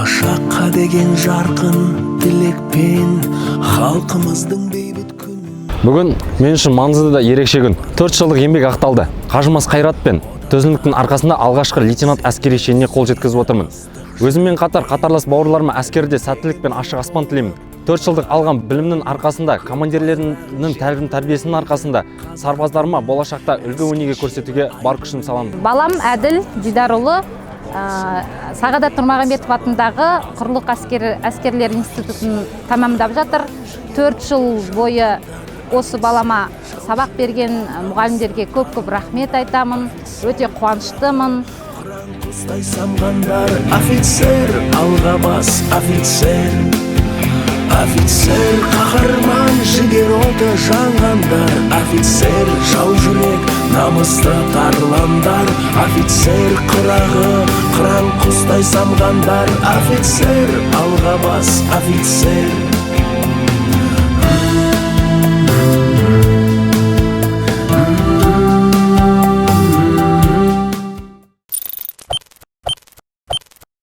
болашаққа деген жарқын тілекпен халқымыздың бейбіт күнін. Бүгін мен үшін маңызды да ерекше күн. 4 жылдық еңбек ақталды. Қажымас қайрат пен төзімділіктің арқасында алғашқы лейтенант әскери шеніне қол жеткізіп отырмын. Өзіммен қатарлас бауырларыма әскерде сәттілік пен ашық аспан тілеймін. 4 жылдық алған білімнің арқасында, командирлерінің тәрбиесінің арқасында сарбаздарыма болашақта үлгі өнеге көрсетуге бар күшін саламын. Балам Әділ Дидарұлы Сағадат Нұрмағамбетов атындағы Құрлық әскерлер институтын тамамдап жатыр. 4 жыл бойы осы балама сабақ берген мұғалімдерге көп рахмет айтамын. Өте қуаныштымын. Құстай самғандар офицер, алға бас офицер. Офицер, қаһарман, жігер оты жанғандар. Офицер, жау жүрек, намысты тарландар. Офицер, қырағы, қыран құстай самғандар. Офицер, алға бас офицер.